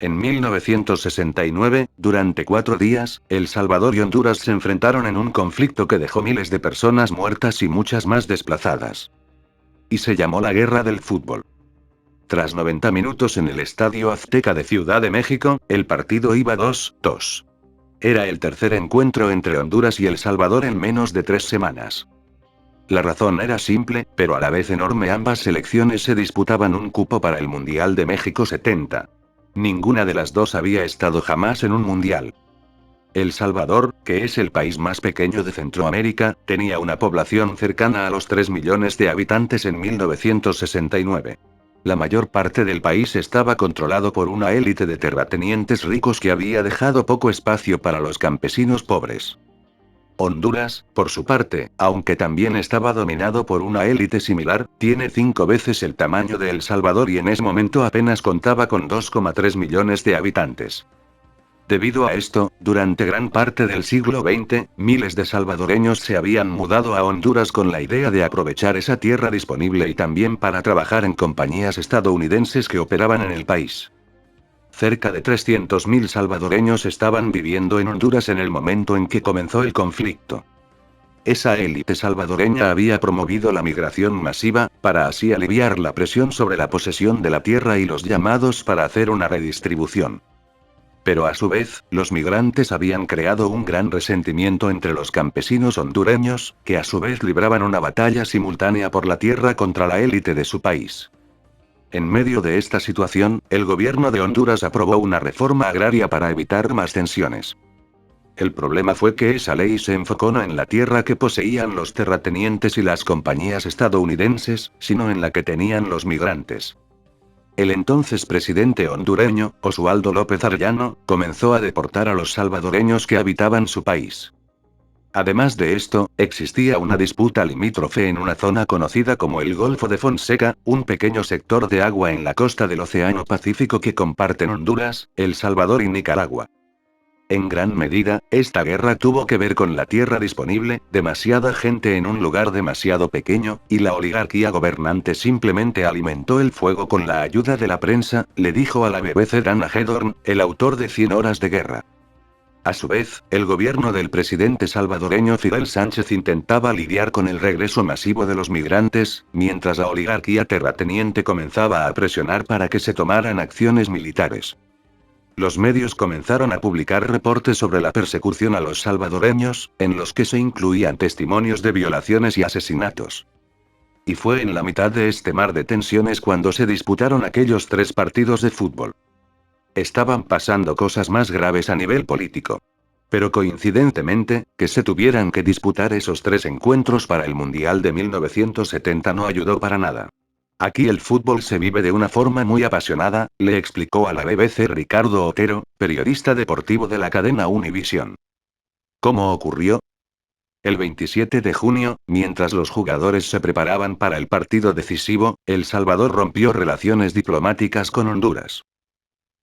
En 1969, durante 4 días, El Salvador y Honduras se enfrentaron en un conflicto que dejó miles de personas muertas y muchas más desplazadas. Y se llamó la Guerra del Fútbol. Tras 90 minutos en el Estadio Azteca de Ciudad de México, el partido iba 2-2. Era el tercer encuentro entre Honduras y El Salvador en menos de 3 semanas. La razón era simple, pero a la vez enorme: ambas selecciones se disputaban un cupo para el Mundial de México 70. Ninguna de las dos había estado jamás en un mundial. El Salvador, que es el país más pequeño de Centroamérica, tenía una población cercana a los 3 millones de habitantes en 1969. La mayor parte del país estaba controlado por una élite de terratenientes ricos que había dejado poco espacio para los campesinos pobres. Honduras, por su parte, aunque también estaba dominado por una élite similar, tiene 5 veces el tamaño de El Salvador y en ese momento apenas contaba con 2,3 millones de habitantes. Debido a esto, durante gran parte del siglo XX, miles de salvadoreños se habían mudado a Honduras con la idea de aprovechar esa tierra disponible y también para trabajar en compañías estadounidenses que operaban en el país. Cerca de 300.000 salvadoreños estaban viviendo en Honduras en el momento en que comenzó el conflicto. Esa élite salvadoreña había promovido la migración masiva, para así aliviar la presión sobre la posesión de la tierra y los llamados para hacer una redistribución. Pero a su vez, los migrantes habían creado un gran resentimiento entre los campesinos hondureños, que a su vez libraban una batalla simultánea por la tierra contra la élite de su país. En medio de esta situación, el gobierno de Honduras aprobó una reforma agraria para evitar más tensiones. El problema fue que esa ley se enfocó no en la tierra que poseían los terratenientes y las compañías estadounidenses, sino en la que tenían los migrantes. El entonces presidente hondureño, Oswaldo López Arellano, comenzó a deportar a los salvadoreños que habitaban su país. Además de esto, existía una disputa limítrofe en una zona conocida como el Golfo de Fonseca, un pequeño sector de agua en la costa del Océano Pacífico que comparten Honduras, El Salvador y Nicaragua. En gran medida, esta guerra tuvo que ver con la tierra disponible, demasiada gente en un lugar demasiado pequeño, y la oligarquía gobernante simplemente alimentó el fuego con la ayuda de la prensa, le dijo a la BBC Dan Hagedorn, el autor de 100 horas de guerra. A su vez, el gobierno del presidente salvadoreño Fidel Sánchez intentaba lidiar con el regreso masivo de los migrantes, mientras la oligarquía terrateniente comenzaba a presionar para que se tomaran acciones militares. Los medios comenzaron a publicar reportes sobre la persecución a los salvadoreños, en los que se incluían testimonios de violaciones y asesinatos. Y fue en la mitad de este mar de tensiones cuando se disputaron aquellos 3 partidos de fútbol. Estaban pasando cosas más graves a nivel político. Pero coincidentemente, que se tuvieran que disputar esos 3 encuentros para el Mundial de 1970 no ayudó para nada. Aquí el fútbol se vive de una forma muy apasionada, le explicó a la BBC Ricardo Otero, periodista deportivo de la cadena Univision. ¿Cómo ocurrió? El 27 de junio, mientras los jugadores se preparaban para el partido decisivo, El Salvador rompió relaciones diplomáticas con Honduras.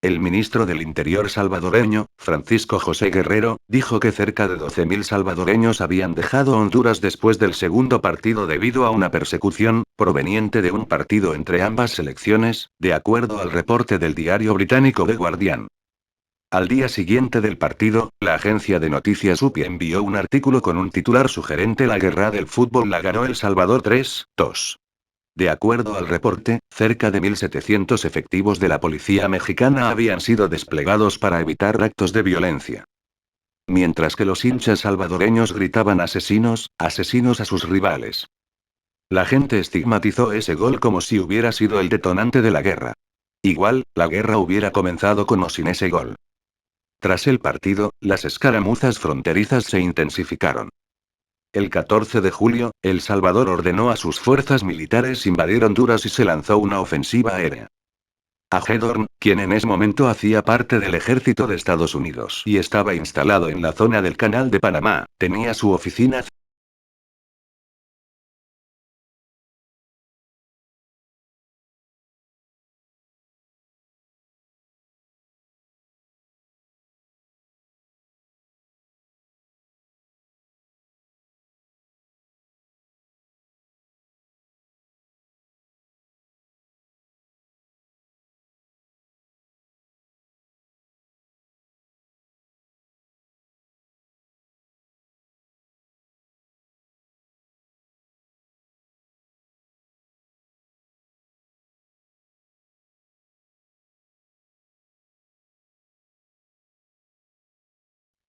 El ministro del Interior salvadoreño, Francisco José Guerrero, dijo que cerca de 12.000 salvadoreños habían dejado Honduras después del segundo partido debido a una persecución, proveniente de un partido entre ambas selecciones, de acuerdo al reporte del diario británico The Guardian. Al día siguiente del partido, la agencia de noticias UPI envió un artículo con un titular sugerente: la guerra del fútbol la ganó El Salvador 3-2. De acuerdo al reporte, cerca de 1.700 efectivos de la policía mexicana habían sido desplegados para evitar actos de violencia. Mientras que los hinchas salvadoreños gritaban asesinos, asesinos a sus rivales. La gente estigmatizó ese gol como si hubiera sido el detonante de la guerra. Igual, la guerra hubiera comenzado con o sin ese gol. Tras el partido, las escaramuzas fronterizas se intensificaron. El 14 de julio, El Salvador ordenó a sus fuerzas militares invadir Honduras y se lanzó una ofensiva aérea. Hagedorn, quien en ese momento hacía parte del ejército de Estados Unidos y estaba instalado en la zona del Canal de Panamá, tenía su oficina